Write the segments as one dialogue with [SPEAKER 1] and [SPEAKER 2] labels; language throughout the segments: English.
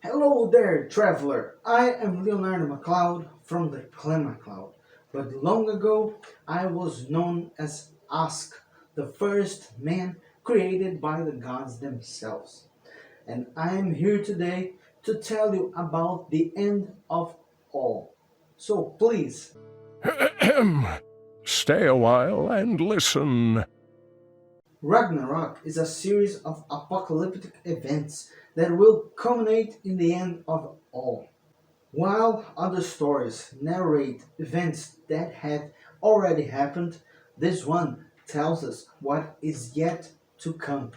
[SPEAKER 1] Hello there, traveler. I am Leonardo MacLeod from the Clan MacLeod. But long ago, I was known as Ask, the first man created by the gods themselves. And I am here today to tell you about the end of all. So please,
[SPEAKER 2] Stay a while and listen.
[SPEAKER 1] Ragnarok is a series of apocalyptic events that will culminate in the end of all. While other stories narrate events that have already happened, this one tells us what is yet to come.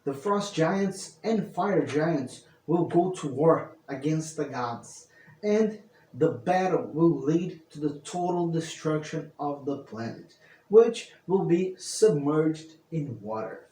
[SPEAKER 1] The frost giants and fire giants will go to war against the gods, and the battle will lead to the total destruction of the planet, which will be submerged in water.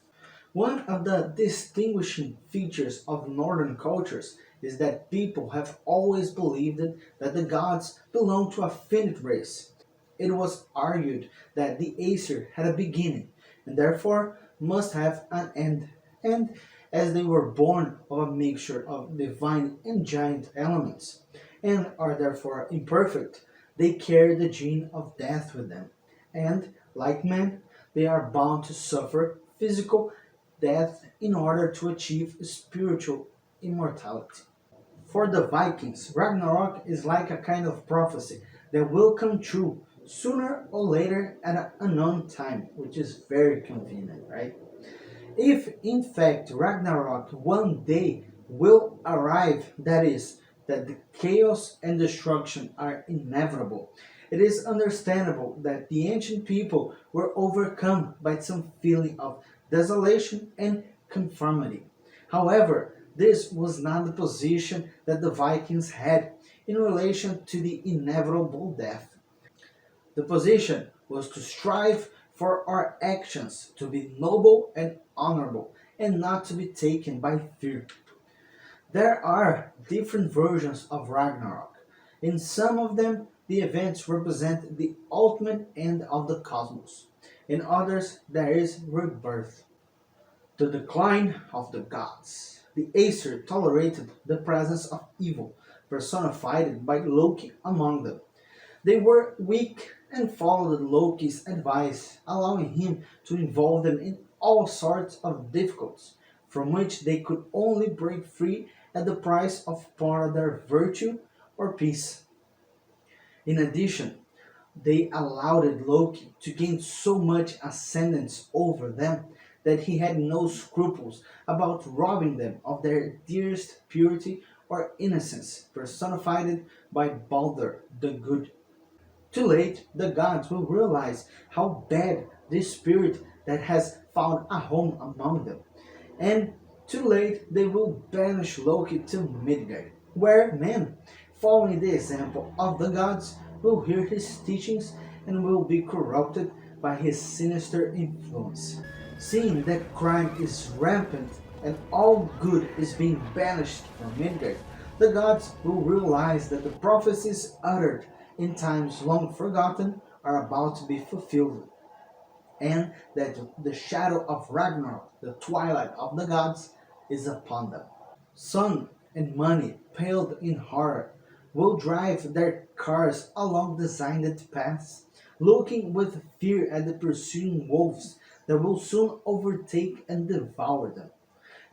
[SPEAKER 1] One of the distinguishing features of northern cultures is that people have always believed that the gods belong to a finite race. It was argued that the Aesir had a beginning and therefore must have an end. And as they were born of a mixture of divine and giant elements, and are therefore imperfect, they carry the gene of death with them. And, like men, they are bound to suffer physical death in order to achieve spiritual immortality. For the Vikings, Ragnarok is like a kind of prophecy that will come true sooner or later at an unknown time, which is very convenient, right? If in fact Ragnarok one day will arrive, that is, that the chaos and destruction are inevitable, it is understandable that the ancient people were overcome by some feeling of desolation and conformity. However, this was not the position that the Vikings had in relation to the inevitable death. The position was to strive for our actions to be noble and honorable and not to be taken by fear. There are different versions of Ragnarok. In some of them, the events represent the ultimate end of the cosmos. In others, there is rebirth, the decline of the gods. The Aesir tolerated the presence of evil, personified by Loki among them. They were weak and followed Loki's advice, allowing him to involve them in all sorts of difficulties, from which they could only break free at the price of part of their virtue or peace. In addition, they allowed Loki to gain so much ascendance over them that he had no scruples about robbing them of their dearest purity or innocence, personified by Balder the Good. Too late, the gods will realize how bad this spirit that has found a home among them. And too late, they will banish Loki to Midgard, where men, following the example of the gods, will hear his teachings and will be corrupted by his sinister influence. Seeing that crime is rampant and all good is being banished from Midgard, the gods will realize that the prophecies uttered in times long forgotten are about to be fulfilled, and that the shadow of Ragnarok, the twilight of the gods, is upon them. Sun and money, paled in horror, will drive their cars along designed paths, looking with fear at the pursuing wolves that will soon overtake and devour them.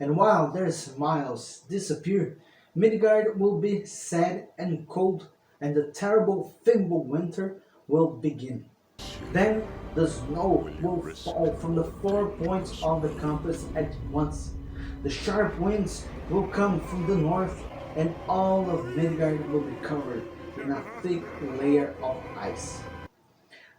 [SPEAKER 1] And while their smiles disappear, Midgard will be sad and cold, and the terrible Fimbul winter will begin. Then the snow will fall from the 4 points of the compass at once. The sharp winds will come from the north, and all of Midgard will be covered in a thick layer of ice.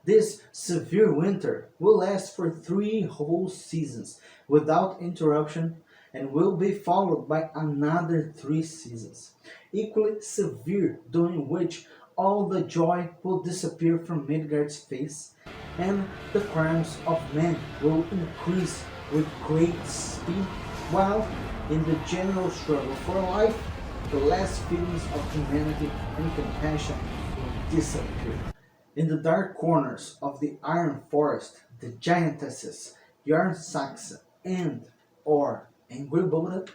[SPEAKER 1] This severe winter will last for 3 whole seasons without interruption and will be followed by another 3 seasons, equally severe, during which all the joy will disappear from Midgard's face and the crimes of men will increase with great speed, while in the general struggle for life, the last feelings of humanity and compassion will disappear. In the dark corners of the Iron Forest, the giantesses Yarn Saxa and or Angry Buddha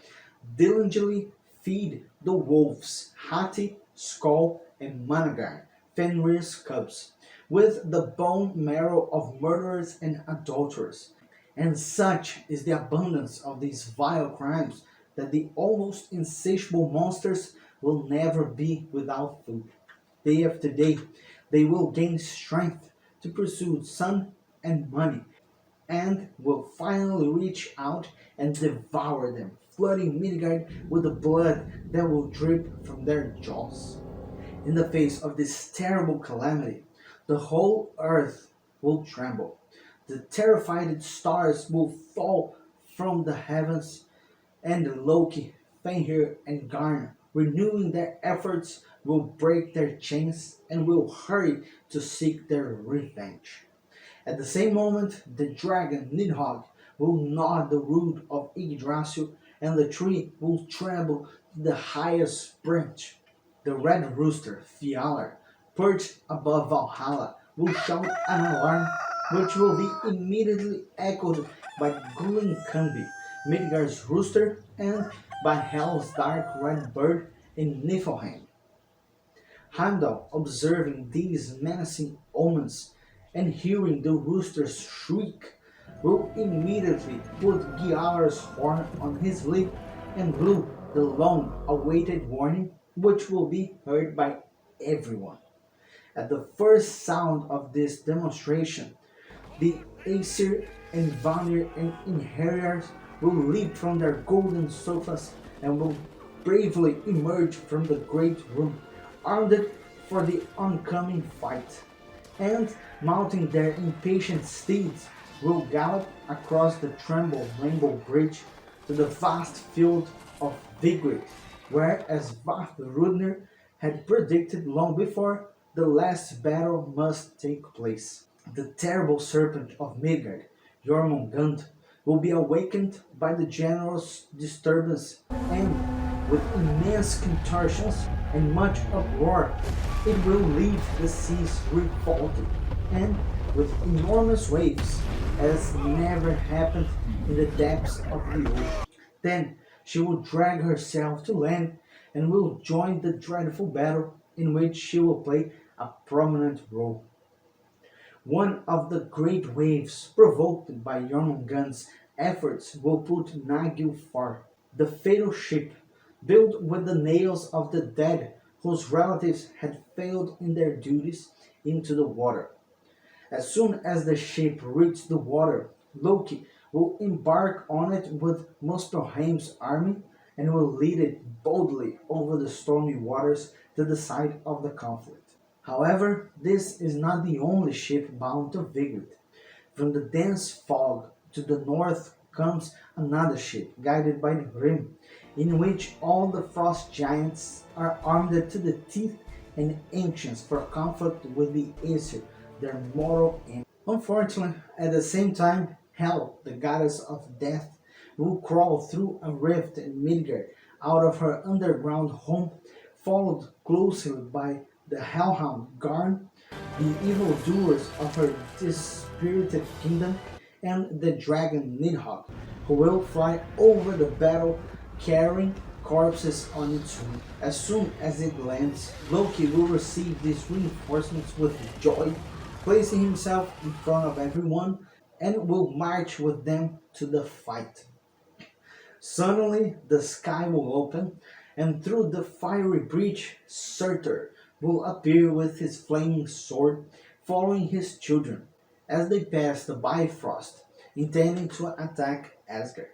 [SPEAKER 1] diligently feed the wolves Hati, Skoll, and Managar, Fenrir's cubs, with the bone marrow of murderers and adulterers. And such is the abundance of these vile crimes that the almost insatiable monsters will never be without food. Day after day, they will gain strength to pursue sun and money, and will finally reach out and devour them, flooding Midgard with the blood that will drip from their jaws. In the face of this terrible calamity, the whole earth will tremble. The terrified stars will fall from the heavens, and Loki, Fenrir, and Garn, renewing their efforts, will break their chains and will hurry to seek their revenge. At the same moment, the dragon Nidhogg will gnaw the root of Yggdrasil, and the tree will tremble to the highest branch. The red rooster, Fjalar, perched above Valhalla, will shout an alarm which will be immediately echoed by Gullinkambi, Midgard's rooster, and by Hel's dark red bird in Niflheim. Heimdall, observing these menacing omens and hearing the rooster's shriek, will immediately put Gialar's horn on his lip and blew the long-awaited warning, which will be heard by everyone. At the first sound of this demonstration, the Aesir and Vanir and Inheriars will leap from their golden sofas and will bravely emerge from the great room, armed for the oncoming fight. And, mounting their impatient steeds, will gallop across the trembled rainbow bridge to the vast field of Vigrid, where, as Vafthrudnir had predicted long before, the last battle must take place. The terrible serpent of Midgard, Jormungand, will be awakened by the general's disturbance, and, with immense contortions and much uproar, it will leave the seas revolted, and with enormous waves, as never happened in the depths of the ocean. Then she will drag herself to land and will join the dreadful battle in which she will play a prominent role. One of the great waves provoked by Jormungand's efforts will put Naglfar, the fatal ship, built with the nails of the dead whose relatives had failed in their duties, into the water. As soon as the ship reached the water, Loki will embark on it with Muspelheim's army and will lead it boldly over the stormy waters to the site of the conflict. However, this is not the only ship bound to Vigrid. From the dense fog to the north comes another ship, guided by Grim, in which all the frost giants are armed to the teeth and ancients for conflict with the Aesir, their mortal enemy. Unfortunately, at the same time, Hel, the goddess of death, will crawl through a rift in Midgard out of her underground home, followed closely by the hellhound Garn, the evildoers of her dispirited kingdom, and the dragon Nidhogg, who will fly over the battle carrying corpses on its wing. As soon as it lands, Loki will receive these reinforcements with joy, placing himself in front of everyone, and will march with them to the fight. Suddenly, the sky will open, and through the fiery breach, Surtur will appear with his flaming sword, following his children, as they pass the Bifrost, intending to attack Asgard.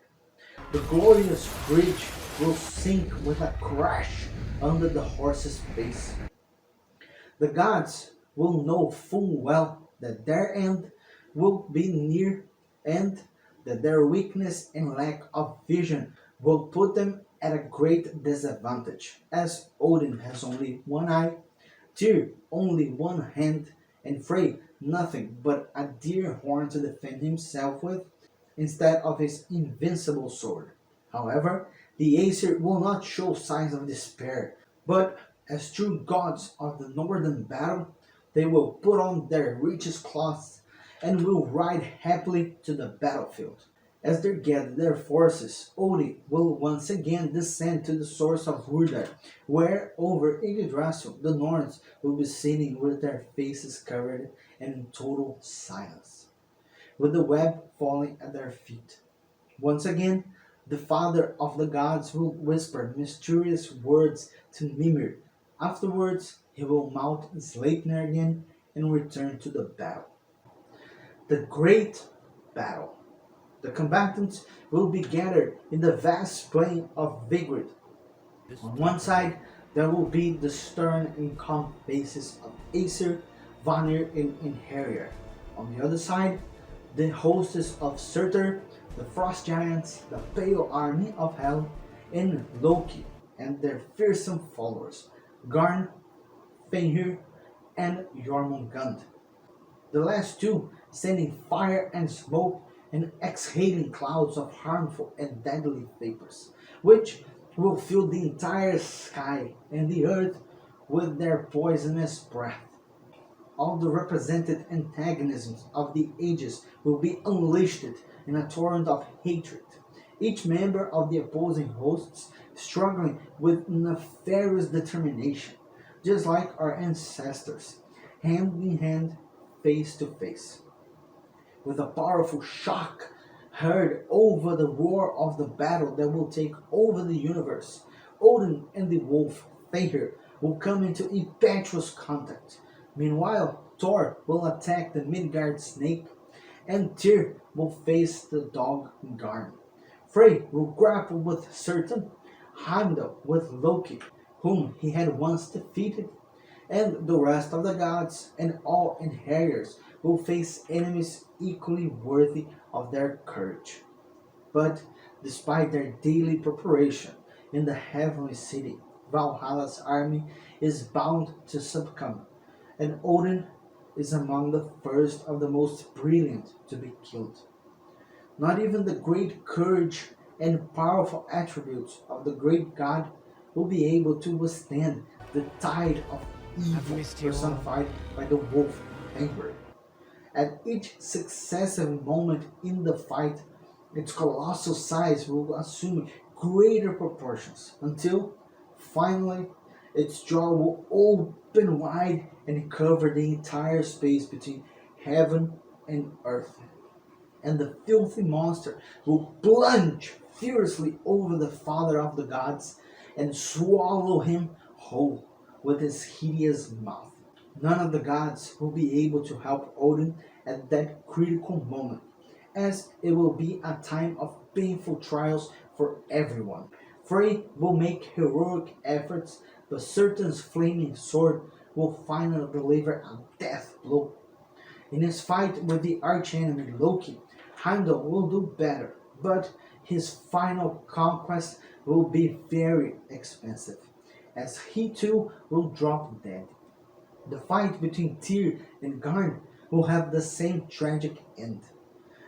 [SPEAKER 1] The glorious bridge will sink with a crash under the horse's face. The gods will know full well that their end will be near, and that their weakness and lack of vision will put them at a great disadvantage, as Odin has only one eye, Tyr only one hand, and Frey nothing but a deer horn to defend himself with, instead of his invincible sword. However, the Aesir will not show signs of despair, but as true gods of the northern battle, they will put on their richest cloths and will ride happily to the battlefield. As they gather their forces, Odin will once again descend to the source of Urdar, where over Yggdrasil the Norns will be sitting with their faces covered and in total silence, with the web falling at their feet. Once again, the father of the gods will whisper mysterious words to Mimir. Afterwards, he will mount Sleipnir again and return to the battle. The great battle. The combatants will be gathered in the vast plain of Vigrid. On one side, there will be the stern and calm faces of Aesir, Vanir, and Inherior. On the other side, the hosts of Surtur, the Frost Giants, the Pale Army of Hel, and Loki and their fearsome followers, Garn, Fenrir, and Jormungand. The last two sending fire and smoke and exhaling clouds of harmful and deadly vapors, which will fill the entire sky and the earth with their poisonous breath. All the represented antagonisms of the ages will be unleashed in a torrent of hatred, each member of the opposing hosts struggling with nefarious determination, just like our ancestors, hand in hand, face to face. With a powerful shock heard over the roar of the battle that will take over the universe, Odin and the wolf Fenrir will come into impetuous contact. Meanwhile, Thor will attack the Midgard snake, and Tyr will face the dog Garm. Frey will grapple with Surtur, Heimdall with Loki, whom he had once defeated, and the rest of the gods and all inheritors will face enemies equally worthy of their courage. But despite their daily preparation in the heavenly city, Valhalla's army is bound to succumb, and Odin is among the first of the most brilliant to be killed. Not even the great courage and powerful attributes of the great god will be able to withstand the tide of evil personified by the wolf Fenrir. At each successive moment in the fight, its colossal size will assume greater proportions until, finally, its jaw will open wide and cover the entire space between heaven and earth. And the filthy monster will plunge fiercely over the father of the gods and swallow him whole with his hideous mouth. None of the gods will be able to help Odin at that critical moment, as it will be a time of painful trials for everyone. Frey will make heroic efforts, but Surtur's flaming sword will finally deliver a death blow. In his fight with the archenemy Loki, Heimdall will do better, but his final conquest will be very expensive, as he too will drop dead. The fight between Tyr and Garn will have the same tragic end.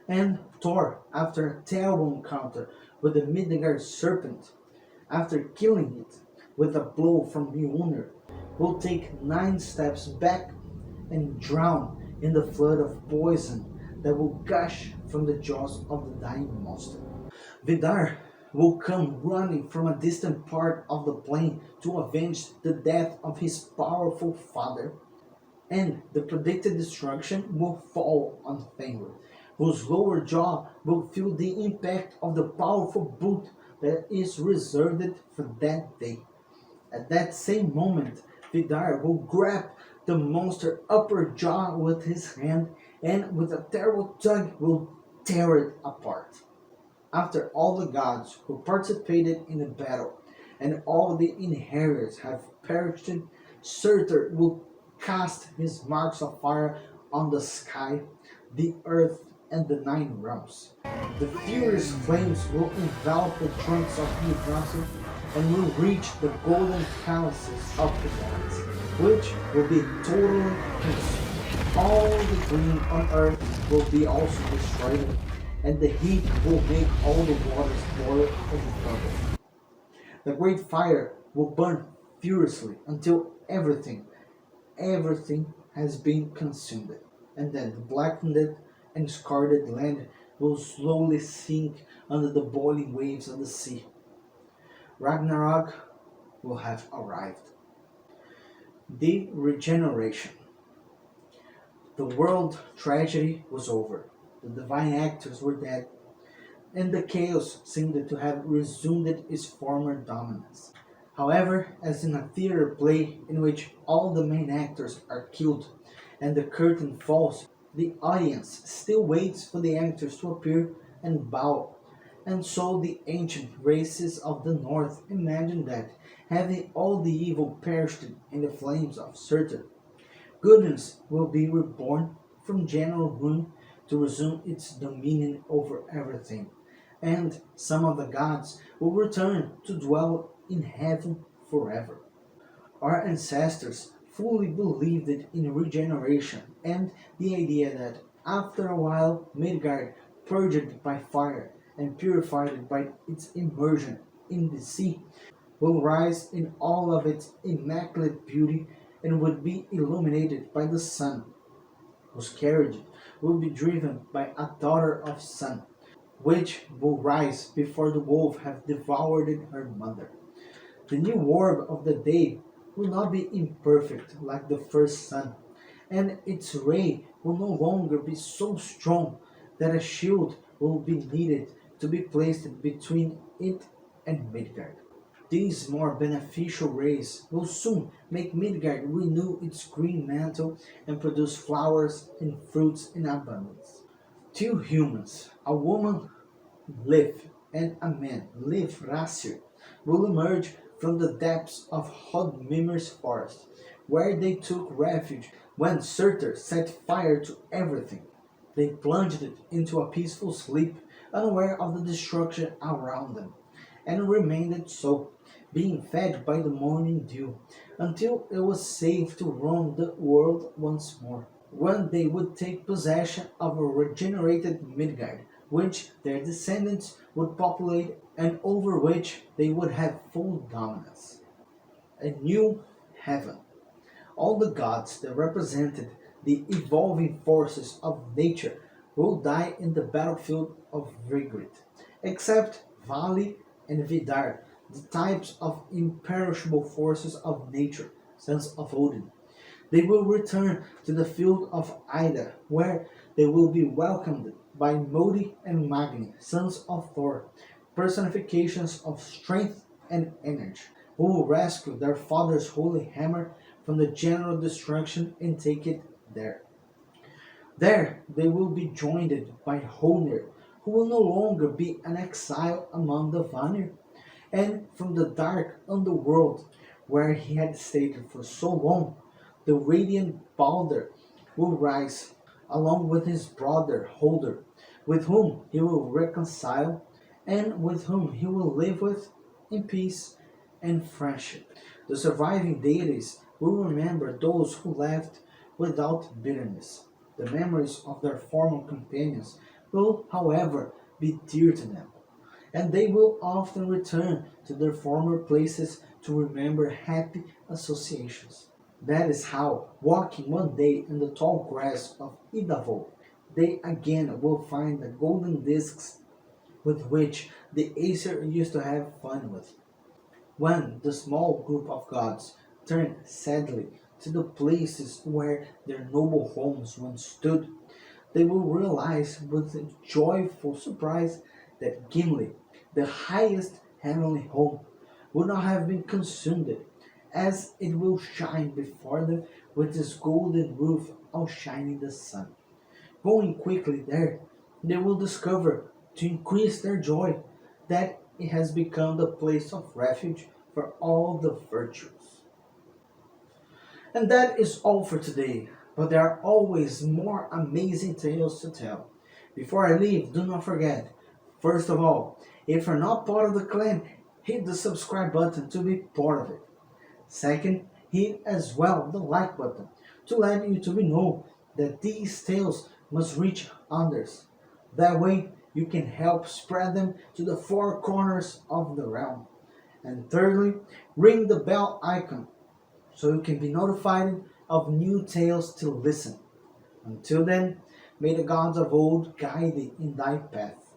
[SPEAKER 1] And Thor, after a terrible encounter with the Midgard serpent, after killing it with a blow from Mjolnir, will take 9 steps back and drown in the flood of poison that will gush from the jaws of the dying monster. Vidar will come running from a distant part of the plain to avenge the death of his powerful father, and the predicted destruction will fall on Fenrir, whose lower jaw will feel the impact of the powerful boot that is reserved for that day. At that same moment, Vidar will grab the monster's upper jaw with his hand and with a terrible tug will tear it apart. After all the gods who participated in the battle and all the inheritors have perished, Surtur will cast his marks of fire on the sky, the earth, and the 9 realms. The furious flames will envelop the trunks of Yggdrasil and will reach the golden palaces of the gods, which will be totally consumed. All the green on earth will be also destroyed, and the heat will make all the waters boil and bubble. The great fire will burn furiously until everything has been consumed, and then the blackened and scarred land will slowly sink under the boiling waves of the sea. Ragnarok will have arrived. The Regeneration. The world tragedy was over. The divine actors were dead, and the chaos seemed to have resumed its former dominance. However, as in a theater play in which all the main actors are killed and the curtain falls, the audience still waits for the actors to appear and bow. And so the ancient races of the north imagined that, having all the evil perished in the flames of Surtur, goodness will be reborn from general ruin to resume its dominion over everything, and some of the gods will return to dwell in heaven forever. Our ancestors fully believed in regeneration and the idea that after a while Midgard, purged by fire and purified by its immersion in the sea, will rise in all of its immaculate beauty and would be illuminated by the sun, whose carriage will be driven by a daughter of sun, which will rise before the wolf have devoured her mother. The new orb of the day will not be imperfect like the first sun, and its ray will no longer be so strong that a shield will be needed to be placed between it and Midgard. These more beneficial rays will soon make Midgard renew its green mantle and produce flowers and fruits in abundance. Two humans, a woman Liv and a man Liv Rassir, will emerge from the depths of Hodmimir's forest, where they took refuge when Surtur set fire to everything. They plunged it into a peaceful sleep, unaware of the destruction around them, and remained so, being fed by the morning dew, until it was safe to roam the world once more, when they would take possession of a regenerated Midgard, which their descendants would populate and over which they would have full dominance. A new heaven. All the gods that represented the evolving forces of nature will die in the battlefield of Ygritte, except Vali and Vidar, the types of imperishable forces of nature, sons of Odin. They will return to the field of Ida, where they will be welcomed by Modi and Magni, sons of Thor, personifications of strength and energy, who will rescue their father's holy hammer from the general destruction and take it there. There they will be joined by Honir, who will no longer be an exile among the Vanir, and from the dark underworld where he had stayed for so long, the radiant Balder will rise, along with his brother Holder, with whom he will reconcile and with whom he will live with in peace and friendship. The surviving deities will remember those who left without bitterness. The memories of their former companions will, however, be dear to them, and they will often return to their former places to remember happy associations. That is how, walking one day in the tall grass of Idavo, they again will find the golden discs with which the Aesir used to have fun with. When the small group of gods turn sadly to the places where their noble homes once stood, they will realize with a joyful surprise that Gimli, the highest heavenly home, would not have been consumed, as it will shine before them with its golden roof outshining the sun. Going quickly there, they will discover, to increase their joy, that it has become the place of refuge for all the virtues. And that is all for today, but there are always more amazing tales to tell. Before I leave, do not forget, first of all, if you're not part of the clan, hit the subscribe button to be part of it. Second, hit as well the like button to let you to be know that these tales must reach others. That way, you can help spread them to the four corners of the realm. And thirdly, ring the bell icon so you can be notified of new tales to listen. Until then, May the gods of old guide thee in thy path.